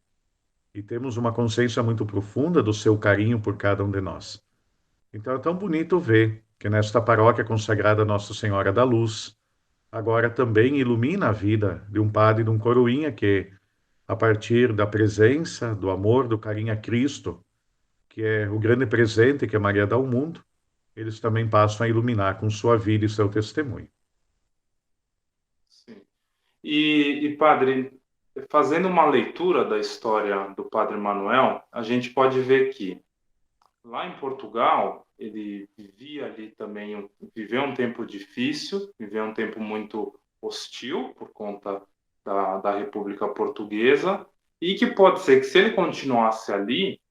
e temos uma consciência muito profunda do seu carinho por cada um de nós. Então é tão bonito ver que nesta paróquia consagrada a Nossa Senhora da Luz, agora também ilumina a vida de um padre e de um coroinha que, a partir da presença, do amor, do carinho a Cristo, que é o grande presente que a Maria dá ao mundo, eles também passam a iluminar com sua vida e seu testemunho. Sim. Padre, fazendo uma leitura da história do Padre Manuel, a gente pode ver que lá em Portugal ele vivia ali também, viveu um tempo difícil, viveu um tempo muito hostil por conta da República Portuguesa, e que pode ser que se ele continuasse ali,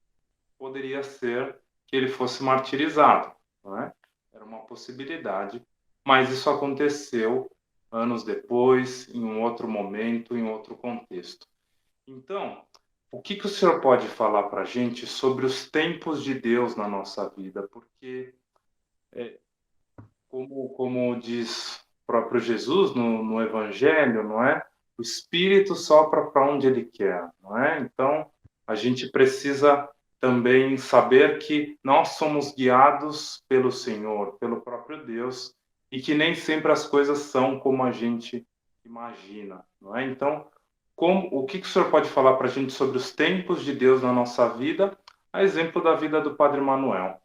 poderia ser que ele fosse martirizado, não é? Era uma possibilidade, mas isso aconteceu anos depois, em um outro momento, em outro contexto. Então, o que o senhor pode falar para a gente sobre os tempos de Deus na nossa vida? Porque, como diz o próprio Jesus no Evangelho, não é? O Espírito sopra para onde Ele quer, não é? Então, a gente precisa também saber que nós somos guiados pelo Senhor, pelo próprio Deus, e que nem sempre as coisas são como a gente imagina, não é? Então, o que o senhor pode falar para a gente sobre os tempos de Deus na nossa vida, a exemplo da vida do Padre Manuel?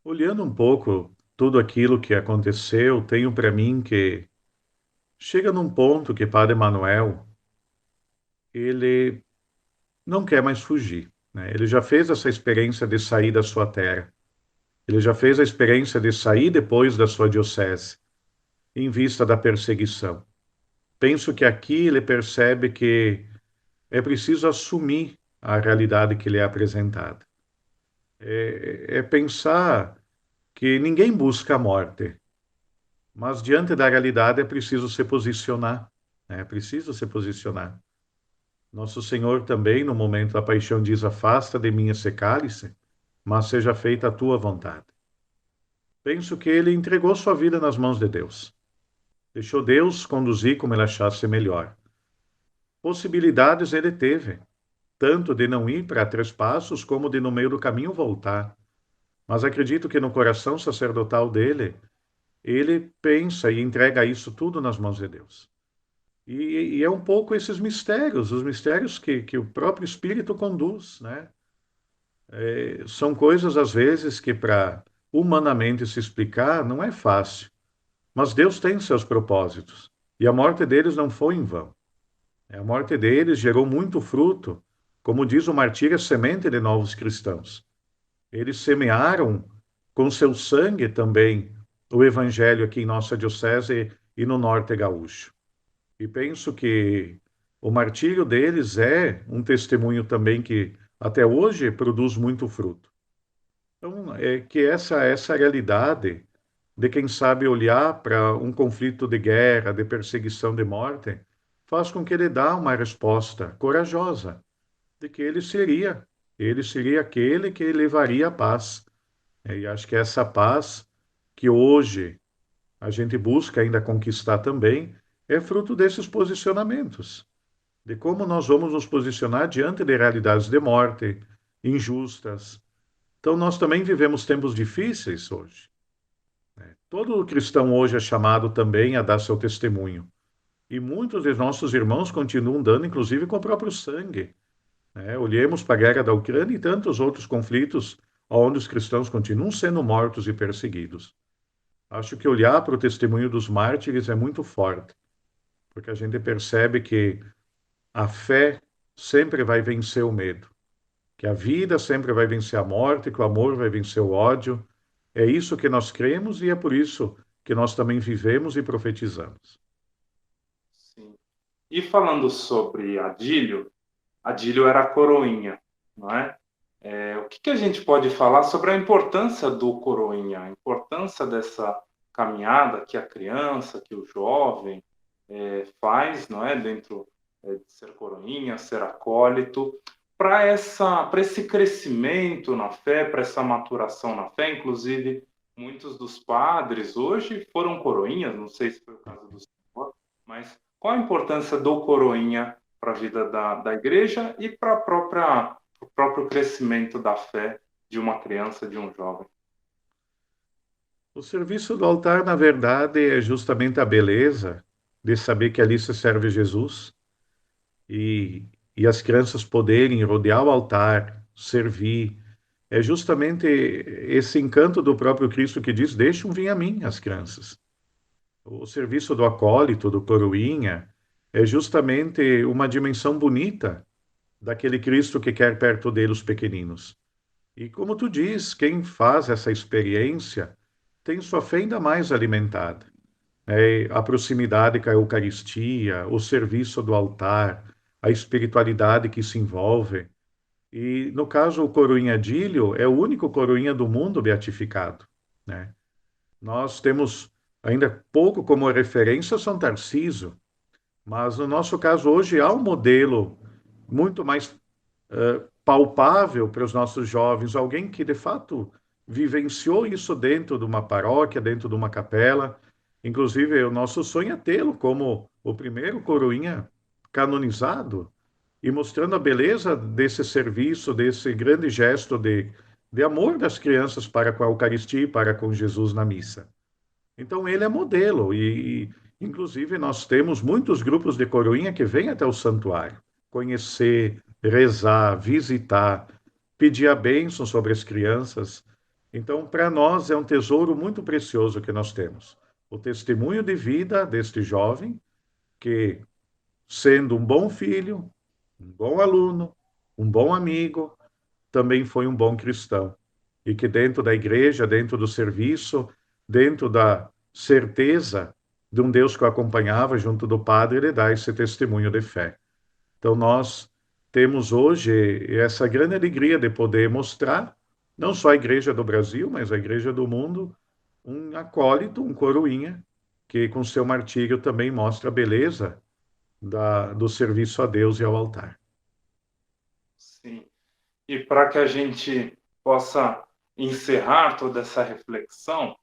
Olhando um pouco tudo aquilo que aconteceu, tenho para mim que chega num ponto que Padre Manuel, ele não quer mais fugir, né? Ele já fez essa experiência de sair da sua terra. Ele já fez a experiência de sair depois da sua diocese, em vista da perseguição. Penso que aqui ele percebe que é preciso assumir a realidade que lhe é apresentada. É pensar que ninguém busca a morte, mas diante da realidade é preciso se posicionar, né? É preciso se posicionar. Nosso Senhor também, no momento da paixão, diz: Afasta de mim esse cálice, mas seja feita a tua vontade. Penso que ele entregou sua vida nas mãos de Deus. Deixou Deus conduzir como ele achasse melhor. Possibilidades ele teve, tanto de não ir para Três Passos, como de no meio do caminho voltar. Mas acredito que no coração sacerdotal dele, ele pensa e entrega isso tudo nas mãos de Deus. E é um pouco esses mistérios, os mistérios que o próprio Espírito conduz, né? São coisas, às vezes, que para humanamente se explicar não é fácil. Mas Deus tem seus propósitos. E a morte deles não foi em vão. A morte deles gerou muito fruto, como diz o martírio, a semente de novos cristãos. Eles semearam com seu sangue também o evangelho aqui em nossa diocese e no norte gaúcho. E penso que o martírio deles é um testemunho também que até hoje produz muito fruto. Então, é que essa realidade de quem sabe olhar para um conflito de guerra, de perseguição, de morte, faz com que ele dê uma resposta corajosa de que ele seria ele seria aquele que levaria a paz. E acho que essa paz que hoje a gente busca ainda conquistar também é fruto desses posicionamentos, de como nós vamos nos posicionar diante de realidades de morte, injustas. Então, nós também vivemos tempos difíceis hoje. Todo cristão hoje é chamado também a dar seu testemunho. E muitos de nossos irmãos continuam dando, inclusive com o próprio sangue. Olhemos para a guerra da Ucrânia e tantos outros conflitos onde os cristãos continuam sendo mortos e perseguidos. Acho que olhar para o testemunho dos mártires é muito forte, porque a gente percebe que a fé sempre vai vencer o medo, que a vida sempre vai vencer a morte, que o amor vai vencer o ódio. É isso que nós cremos e é por isso que nós também vivemos e profetizamos. Sim. E falando sobre Adílio era a coroinha, não é? O que a gente pode falar sobre a importância do coroinha, a importância dessa caminhada que a criança, que o jovem faz, não é? Dentro de ser coroinha, ser acólito, para esse crescimento na fé, para essa maturação na fé. Inclusive, muitos dos padres hoje foram coroinhas, não sei se foi o caso do senhor, mas qual a importância do coroinha para a vida da igreja e para o próprio crescimento da fé de uma criança, de um jovem? O serviço do altar, na verdade, é justamente a beleza de saber que ali se serve Jesus e, e as crianças poderem rodear o altar, servir. É justamente esse encanto do próprio Cristo que diz: deixem vir a mim as crianças. O serviço do acólito, do coroinha, é justamente uma dimensão bonita daquele Cristo que quer perto dele os pequeninos. E como tu diz, quem faz essa experiência tem sua fé ainda mais alimentada. A proximidade com a Eucaristia, o serviço do altar, a espiritualidade que se envolve. E, no caso, o coroinha Dílio é o único coroinha do mundo beatificado, né? Nós temos ainda pouco como referência São Tarcísio, mas no nosso caso hoje há um modelo muito mais palpável para os nossos jovens, alguém que de fato vivenciou isso dentro de uma paróquia, dentro de uma capela. Inclusive, o nosso sonho é tê-lo como o primeiro coroinha canonizado e mostrando a beleza desse serviço, desse grande gesto de amor das crianças para com a Eucaristia e para com Jesus na missa. Então, ele é modelo inclusive, nós temos muitos grupos de coroinha que vêm até o santuário conhecer, rezar, visitar, pedir a bênção sobre as crianças. Então, para nós é um tesouro muito precioso que nós temos. O testemunho de vida deste jovem que, sendo um bom filho, um bom aluno, um bom amigo, também foi um bom cristão. E que dentro da igreja, dentro do serviço, dentro da certeza de um Deus que o acompanhava junto do Padre, ele dá esse testemunho de fé. Então, nós temos hoje essa grande alegria de poder mostrar, não só a Igreja do Brasil, mas a Igreja do mundo, um acólito, um coroinha, que com seu martírio também mostra a beleza do serviço a Deus e ao altar. Sim. E para que a gente possa encerrar toda essa reflexão,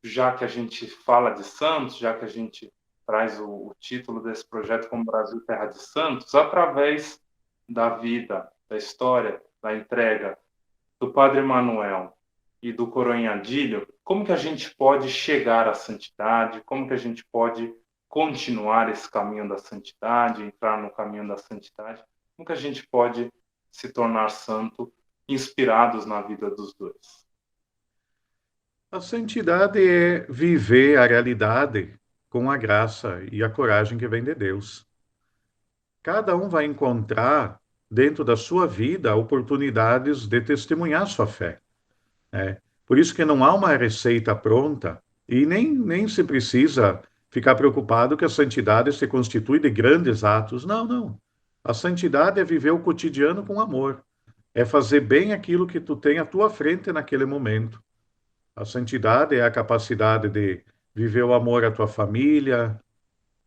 já que a gente fala de santos, já que a gente traz o título desse projeto como Brasil Terra de Santos, através da vida, da história, da entrega do Padre Manuel e do Coroinha Adílio, como que a gente pode chegar à santidade, como que a gente pode continuar esse caminho da santidade, entrar no caminho da santidade, como que a gente pode se tornar santo inspirados na vida dos dois? A santidade é viver a realidade com a graça e a coragem que vem de Deus. Cada um vai encontrar dentro da sua vida oportunidades de testemunhar sua fé. Por isso que não há uma receita pronta e nem se precisa ficar preocupado que a santidade se constitui de grandes atos. Não, não. A santidade é viver o cotidiano com amor. É fazer bem aquilo que tu tem à tua frente naquele momento. A santidade é a capacidade de viver o amor à tua família,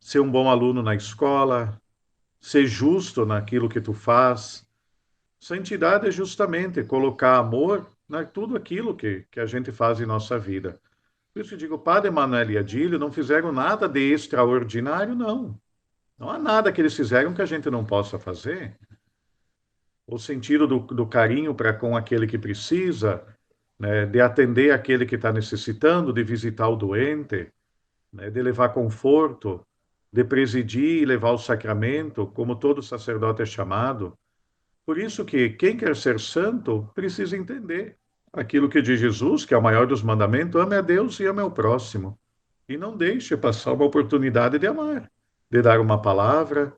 ser um bom aluno na escola, ser justo naquilo que tu faz, Santidade é justamente colocar amor em tudo aquilo que a gente faz em nossa vida. Por isso eu digo, o Padre Manuel e Adílio não fizeram nada de extraordinário, não. Não há nada que eles fizeram que a gente não possa fazer. O sentido do carinho para com aquele que precisa, né, de atender aquele que está necessitando, de visitar o doente, né, de levar conforto, de presidir e levar o sacramento, como todo sacerdote é chamado. Por isso que quem quer ser santo precisa entender aquilo que diz Jesus, que é o maior dos mandamentos: ame a Deus e ame ao próximo. E não deixe passar uma oportunidade de amar, de dar uma palavra,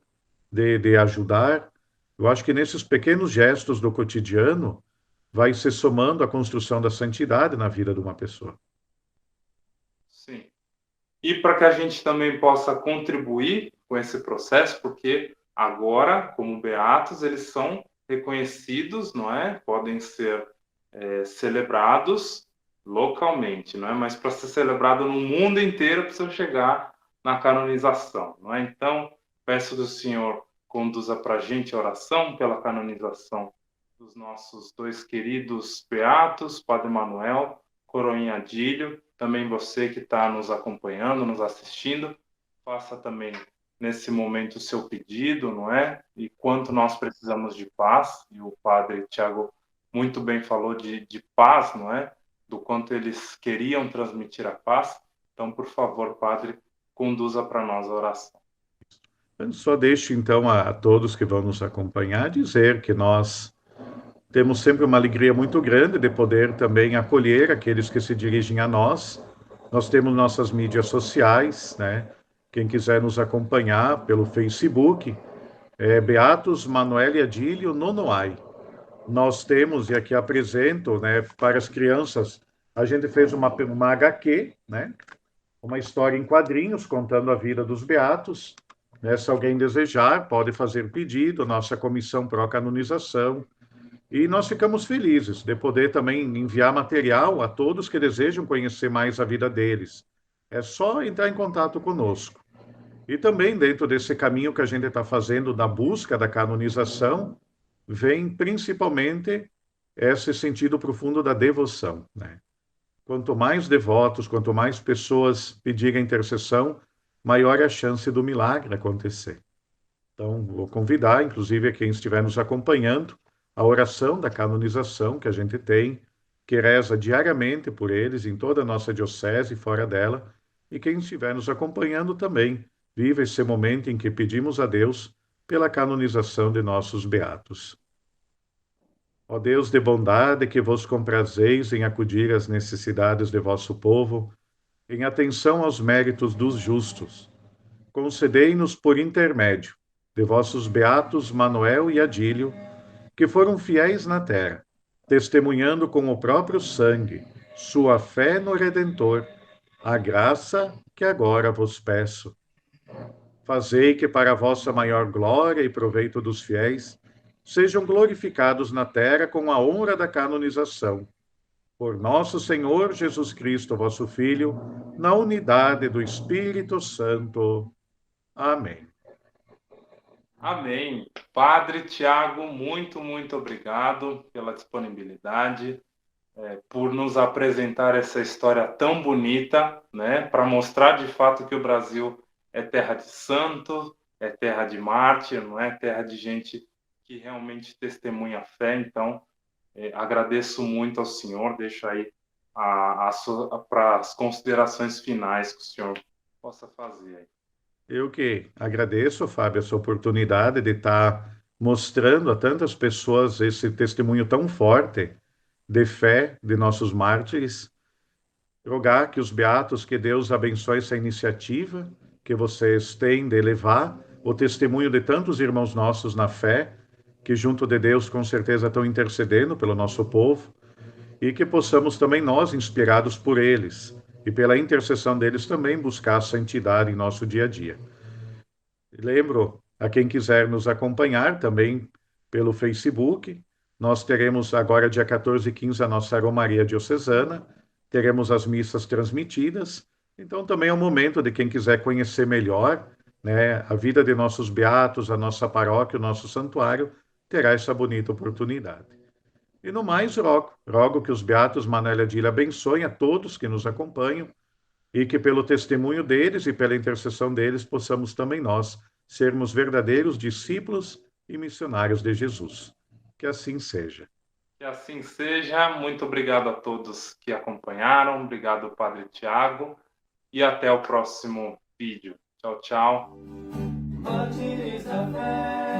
de ajudar. Eu acho que nesses pequenos gestos do cotidiano vai se somando a construção da santidade na vida de uma pessoa. Sim. E para que a gente também possa contribuir com esse processo, porque agora, como beatos, eles são reconhecidos, não é? Podem ser celebrados localmente, não é? Mas para ser celebrado no mundo inteiro precisa chegar na canonização, não é? Então, peço que o Senhor conduza para a gente a oração pela canonização dos nossos dois queridos beatos, Padre Manuel, Coroinha Adílio. Também você que está nos acompanhando, nos assistindo, faça também nesse momento o seu pedido, não é? E quanto nós precisamos de paz, e o Padre Tiago muito bem falou de paz, não é? Do quanto eles queriam transmitir a paz. Então, por favor, Padre, conduza para nós a oração. Eu só deixo então a todos que vão nos acompanhar dizer que nós temos sempre uma alegria muito grande de poder também acolher aqueles que se dirigem a nós. Nós temos nossas mídias sociais, né? Quem quiser nos acompanhar pelo Facebook, é Beatos Manuel e Adílio Nonoai. Nós temos, e aqui apresento, né, para as crianças, a gente fez uma HQ, né? Uma história em quadrinhos contando a vida dos beatos. Né? Se alguém desejar, pode fazer pedido, nossa comissão pró-canonização. E nós ficamos felizes de poder também enviar material a todos que desejam conhecer mais a vida deles. É só entrar em contato conosco. E também, dentro desse caminho que a gente está fazendo da busca da canonização, vem principalmente esse sentido profundo da devoção, né? Quanto mais devotos, quanto mais pessoas pedirem intercessão, maior é a chance do milagre acontecer. Então, vou convidar, inclusive, a quem estiver nos acompanhando, a oração da canonização que a gente tem, que reza diariamente por eles, em toda a nossa diocese e fora dela, e quem estiver nos acompanhando também, viva esse momento em que pedimos a Deus pela canonização de nossos beatos. Ó Deus de bondade, que vos comprazeis em acudir às necessidades de vosso povo, em atenção aos méritos dos justos, concedei-nos por intermédio de vossos beatos Manuel e Adílio, que foram fiéis na terra, testemunhando com o próprio sangue sua fé no Redentor, a graça que agora vos peço. Fazei que, para a vossa maior glória e proveito dos fiéis, sejam glorificados na terra com a honra da canonização. Por nosso Senhor Jesus Cristo, vosso Filho, na unidade do Espírito Santo. Amém. Amém. Padre Tiago, muito, muito obrigado pela disponibilidade, por nos apresentar essa história tão bonita, né, para mostrar de fato que o Brasil é terra de santo, é terra de mártir, não é terra de gente que realmente testemunha a fé. Então, agradeço muito ao senhor, deixo aí para as considerações finais que o senhor possa fazer aí. Eu que agradeço, Fábio, essa oportunidade de estar mostrando a tantas pessoas esse testemunho tão forte de fé de nossos mártires. Rogar que os beatos, que Deus abençoe essa iniciativa que vocês têm de levar o testemunho de tantos irmãos nossos na fé, que junto de Deus com certeza estão intercedendo pelo nosso povo, e que possamos também nós, inspirados por eles, e pela intercessão deles também buscar a santidade em nosso dia a dia. Lembro a quem quiser nos acompanhar também pelo Facebook, nós teremos agora dia 14 e 15 a nossa Romaria Diocesana, teremos as missas transmitidas, então também é um momento de quem quiser conhecer melhor, né, a vida de nossos beatos, a nossa paróquia, o nosso santuário, terá essa bonita oportunidade. E no mais, rogo que os beatos Manuel e Adília abençoem a todos que nos acompanham e que pelo testemunho deles e pela intercessão deles possamos também nós sermos verdadeiros discípulos e missionários de Jesus. Que assim seja. Que assim seja. Muito obrigado a todos que acompanharam. Obrigado, Padre Tiago. E até o próximo vídeo. Tchau, tchau. Mártires da fé.